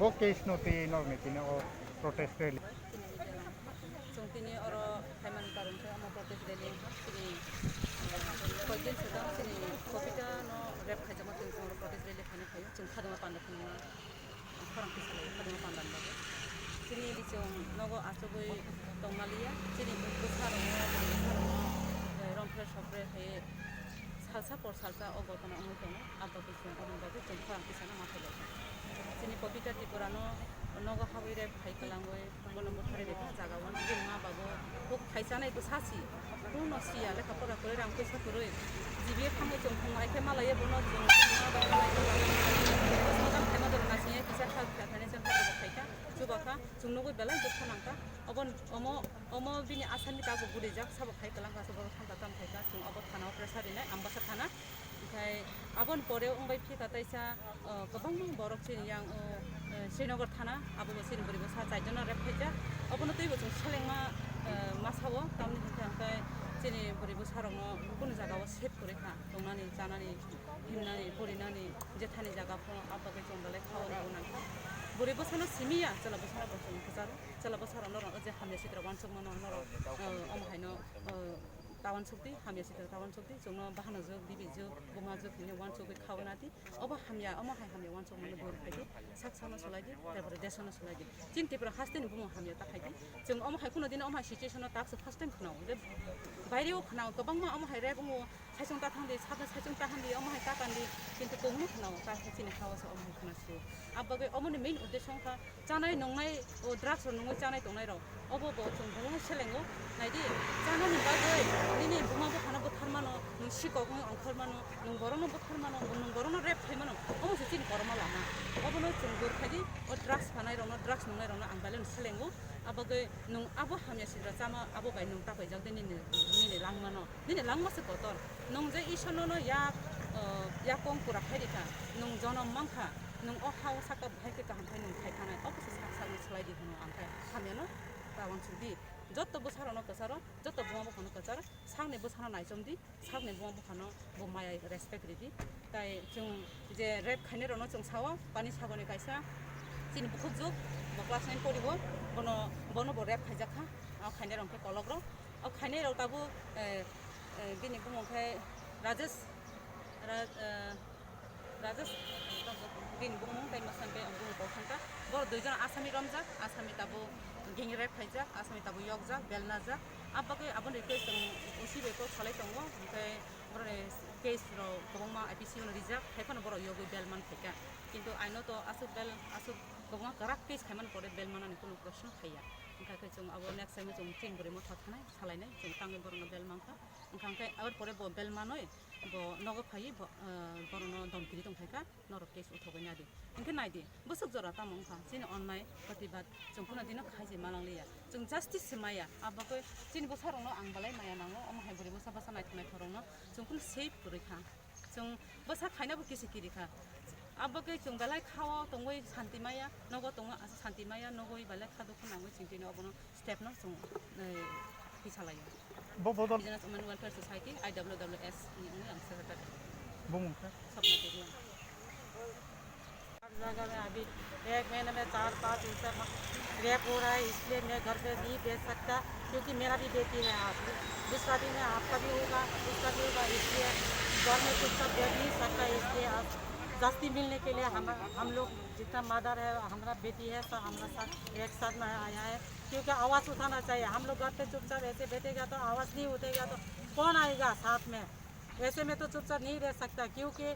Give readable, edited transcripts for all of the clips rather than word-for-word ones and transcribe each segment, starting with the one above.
Bo case no ti no meeting o protest rally. Tini oro Thaiman karun ke amo protest rally sini kojin sedang sini kopita no rep khaja ma tuni oro protest rally khane khayo chung khadama panda khani farang kisale khadama pandan ba sini di chung nogo asogoi tongmalia sini busaro rompre shopre he salsa por salsa ogo kono amo tono abba kisung oro ba chung farang kisana ma khale sini kopita tipurano nogo hawire phai kalangoi bono mothare dekha jaga wan jingma bago hok phaisana iku sasi runo sia le kapora kore ram kesa koroi jibe khamu jong khumai ke malaye bono jong ma ba modam thema dor na siye kisa khal khane chen ka bo khaita subaka jungnogo belai dokha nangka obon omo bini asani ka go gure jak sabo khai kalang ka sabo thanta tam khaita jung obot thana pressure ina ambasa thana kai abon pore ongbai phi kataisa gobang borok chin yang Srinagar thana abo sini boribo sa chaijona rep khaija abono teibo chung selengma masawo tamni hingkai sini boribo sarongno kono jagao save kore kha tongnani janani himnani porinani jethani jaga pho abage chongdale khawani bonang boribo sana simiya chalabo sara bosong khazaro chalabo sara noro je hamne sitra wansok mano noro omhaino tawan chukti hamya sitra tawan chukti jongno bahana jog bibi jog boma jog ni wansok be khawanati oba hamya omo hai hamya wansok mano bor khaidi saksana solaidi tabare desana solaidi chinti pra hasten bumo hamya ta khaidi jong omo hai kuno din omo situation tak first time khnaw de baireo khnaw gobangma omo hai re bumo saisong ta thangde sabna saisong ta handi omo hai ta kandi kintu tongmu khnaw ta chini khawas omo hai khnasu abage omo ni main uddesho kha chanai nongnai o drugs nongai chanai tongnai ro obo bo chung bong selengo naidi chanani bagoi nini buma bo khana bo tharmano nung sikok nung angkharmano nung borono bo tharmano nung borono rep thaimano omo se chin korma lama obo no chung gur khadi o drugs khanai ro no drugs nongai ro no angbalon selengo abage nung abo hamya sidra chama abo bai nung ta bai jak den nini langma se kotor nung je isono no ya kong pura khaidika nung jonom mangkha nung o haw saka bhaike ka hampai nung khai khanai obo se sak ni slai di hono angkai hamya no tawang chudi joto bosaro no kasaro joto boma bo khano kasaro sangne bosaro nai chomdi sangne boma bo khano bo maya respect ridi tai chung je rep khane ro no chung sawa pani sagone kaisa chin bukhuk juk bo class 9 poribo bono bo rep khaija kha a khane ro ke kologro a khane ro tabu bini bumong khai rajesh bin bumong tai masan be ambu ko khanta bor duijon asami ramjak asami tabu geng rep khaijak asami tabu yokjak belnajak abake abon request usibe ko khalai tongo kai bore case ro gobongma IPC no rijak khaifano bor yogo belman theka kintu aino to asu gobongma karak case khaiman pore belman ani kono प्रश्न khaiya ओंखा के जों अब next time जों train बरे मथा थानाय सालायनाय जों तांगे बरनो बेलमांखा ओंखा के आबार परे ब बेलमानय ब नगो फायि बरनो दमकिरि दंखायका नरक केस उठगय नादि ओंखे नायदि बसक जरा तामंखा जिन अननाय प्रतिबाद जों फुना दिन खायजे मालांलिया जों जस्टिस माया आबाको जिन बसारनो आंबालाय माया नांगो अमहाय बरे बसा बसा नायथनाय खरनो जों फुन सेफ करिखा जों बसा खायनाबो केसे किरिखा abake chung balai khawa tongoi santimaya nogo tonga santimaya nogoi balai khado khunangoi chingtino abono step no chung pisalayo Bo bodol Business Women Welfare Society IWWS ni ong ang secretary bumong ka. sapna deria हर जगह में अभी एक महीने में 4-5 inch rape हो रहा है इसलिए मैं घर पे नहीं बेच सकता क्योंकि मेरा भी बेटी है आप दूसरा दिन में आपका भी होगा उसका भी होगा इसलिए घर में कुछ सब बेच नहीं सकता इसलिए आप सस्ती मिलने के लिए हम लोग जितना मदर है हमारा बेटी है सब हमारा साथ एक साथ में आया है क्योंकि आवाज़ उठाना चाहिए हम लोग घर पे चुपचाप ऐसे बैठेगा तो आवाज़ नहीं उठेगा तो कौन आएगा साथ में ऐसे में तो चुपचाप नहीं रह सकता क्योंकि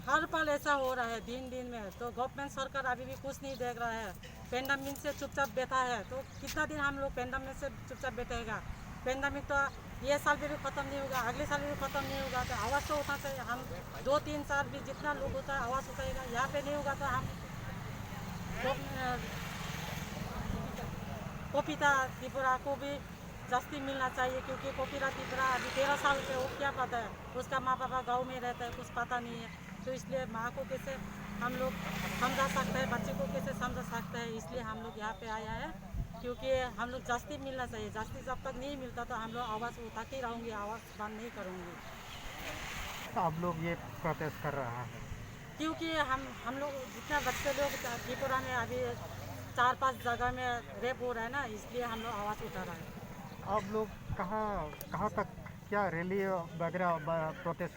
हर पल ऐसा हो रहा है दिन में तो गवर्नमेंट सरकार अभी भी कुछ नहीं देख रहा है पेंडेमिक से चुपचाप बैठा है तो कितना दिन हम लोग पेंडेमिक से चुपचाप बैठेगा पेंडेमिक तो ये साल भी ख़त्म नहीं होगा अगले साल भी ख़त्म नहीं होगा तो आवाज़ तो उठा चाहिए हम 2-3 साल भी जितना लोग होता है आवाज़ उठाएगा यहाँ पे नहीं होगा तो हम कोपिता त्रिपुरा को भी जस्ती मिलना चाहिए क्योंकि कोपिता त्रिपुरा अभी 13 साल के वो क्या पता है उसका माँ पापा गाँव में रहता है कुछ पता नहीं है तो इसलिए माँ को कैसे हम लोग समझा सकते हैं बच्चे को कैसे समझा सकते हैं इसलिए हम लोग यहाँ पे आया है क्योंकि हम लोग जस्ती मिलना चाहिए जस्ती जब तक नहीं मिलता तो हम लोग आवाज़ उठाती रहूँगी आवाज़ बंद नहीं करूँगी अब लोग ये प्रोटेस्ट कर रहा है क्योंकि हम लोग जितना बच्चे लोग त्रिपुरा में अभी 4-5 जगह में रेप हो रहा है ना, इसलिए हम लोग आवाज़ उठा रहा है। आप लोग कहाँ कहाँ तक क्या रैली वगैरह प्रोटेस्ट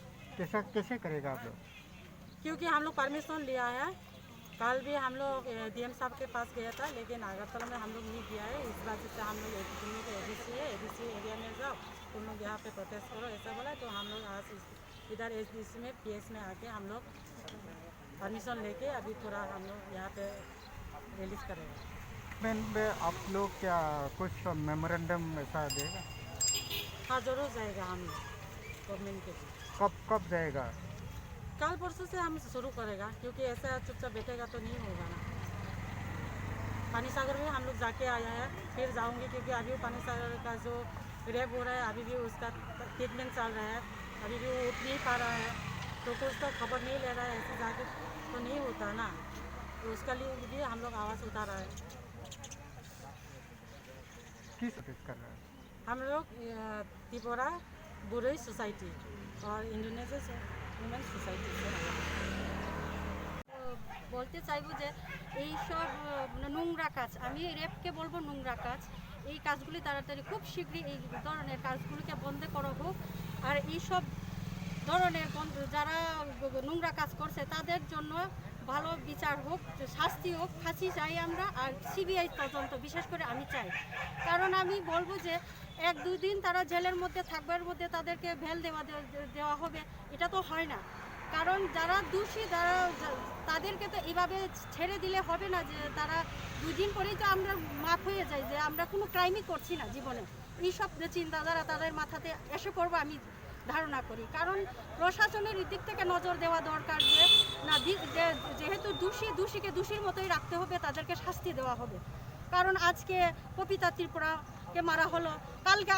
कैसे करेगा आप लोग? क्योंकि हम लोग परमिशन लिया है, कल भी हम लोग डीएम साहब के पास गया था, लेकिन अगरतला में हम लोग नहीं गया है। इस वजह से हम लोग एडीसी है, एडीसी एरिया में जाओ, तुम लोग यहाँ पे प्रोटेस्ट करो ऐसा बोला। तो हम लोग आज इधर एसडीसी में पीएस में आके हम लोग परमिशन लेके अभी पूरा हम लोग यहाँ पे रिलीज करेंगे। में आप लोग क्या कुछ मेमोरेंडम ऐसा देगा? हाँ जरूर जाएगा हम लोग गवर्नमेंट के लिए। कब जाएगा? कल परसों से हम शुरू करेगा, क्योंकि ऐसा चुपचाप बैठेगा तो नहीं होगा ना। पानी सागर में हम लोग जाके आया है, फिर जाऊंगी, क्योंकि अभी पानी सागर का जो रेप हो रहा है अभी भी उसका ट्रीटमेंट चल रहा है, अभी भी वो उठ नहीं पा रहा है, तो कुछ तो खबर नहीं ले रहा है, ऐसे जाके तो नहीं होता ना। तो उसके लिए भी हम लोग आवाज़ उठा रहा है। किस कर रहा है? हम लोग त्रिपुरा बुरई सोसाइटी और इंडोनेशिया वुमेन सोसाइटी से বলতে চাইবো যে এই সব নোংরা কাজ, আমি রেপকে বলবো নোংরা কাজ, এই কাজগুলি তাড়াতাড়ি খুব শীঘ্রই এই ধরনের কাজগুলিকে বন্ধ করা হোক। আর এই সব ধরনের যারা নোংরা কাজ করছে তাদের জন্য ভালো বিচার হোক, শাস্তি হোক, ফাঁসি চাই আমরা। আর সিবিআই তদন্ত বিশেষ করে আমি চাই, কারণ আমি বলবো যে 1-2 দিন তারা জেলের মধ্যে থাকবার মধ্যে তাদেরকে ভেল দেওয়া হবে, এটা তো হয় না। কারণ যারা দোষী তাদেরকে তো এইভাবে ছেড়ে দিলে হবে না যে তারা 2 দিন পরেই তো আমরা মাফ হয়ে যাই যে আমরা কোনো ক্রাইমই করছি না জীবনে। এইসব যে চিন্তাধারা তাদের মাথাতে এসে পড়বো আমি ধারণা করি। কারণ প্রশাসনের দিক থেকে নজর দেওয়া দরকার যে না, যেহেতু দোষীকে দোষীর মতোই রাখতে হবে, তাদেরকে শাস্তি দেওয়া হবে। কারণ আজকে পপিতা ত্রিপুরাকে মারা হলো, কালকে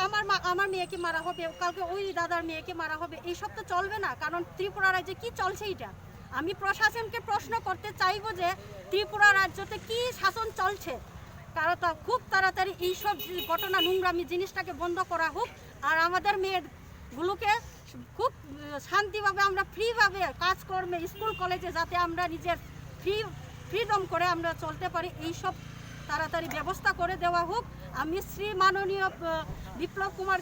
আমার মেয়েকে মারা হবে, কালকে ওই দাদার মেয়েকে মারা হবে, এইসব তো চলবে না। কারণ ত্রিপুরা রাজ্যে কি চলছে এটা আমি প্রশাসনকে প্রশ্ন করতে চাইবো যে ত্রিপুরা রাজ্যতে কি শাসন চলছে। কারণ খুব তাড়াতাড়ি এইসব ঘটনা নোংরামি জিনিসটাকে বন্ধ করা হোক, আর আমাদের মেয়েগুলোকে খুব শান্তিভাবে আমরা ফ্রিভাবে কাজকর্মে স্কুল কলেজে যাতে আমরা নিজের ফ্রিডম করে আমরা চলতে পারি, এইসব তাড়াতাড়ি ব্যবস্থা করে দেওয়া হোক। আমি শ্রী মাননীয় বিপ্লব কুমার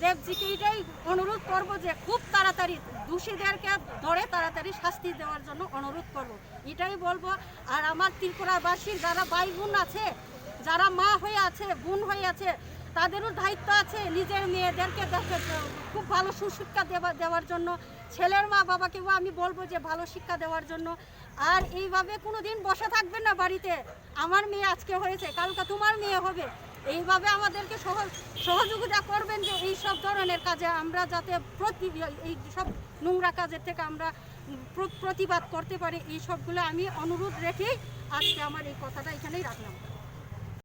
দেবজিকে এটাই অনুরোধ করব যে খুব তাড়াতাড়ি দোষীদেরকে ধরে তাড়াতাড়ি শাস্তি দেওয়ার জন্য অনুরোধ করব, এটাই বলবো। আর আমার ত্রিপুরাবাসীর যারা ভাই বোন আছে, যারা মা হয়ে আছে, বোন হয়ে আছে, তাদেরও দায়িত্ব আছে নিজের মেয়েদেরকে খুব ভালো সুশিক্ষা দেওয়ার জন্য। ছেলের মা বাবাকেও আমি বলবো যে ভালো শিক্ষা দেওয়ার জন্য। আর এইভাবে কোনো দিন বসে থাকবেন না বাড়িতে, আমার মেয়ে আজকে হয়েছে কালকে তোমার মেয়ে হবে, এইভাবে আমাদেরকে সহযোগিতা করবেন যে এই সব ধরনের কাজে আমরা যাতে এই সব নোংরা কাজের থেকে আমরা প্রতিবাদ করতে পারি। এই সবগুলো আমি অনুরোধ রেখেই আজকে আমার এই কথাটা এখানেই রাখলাম।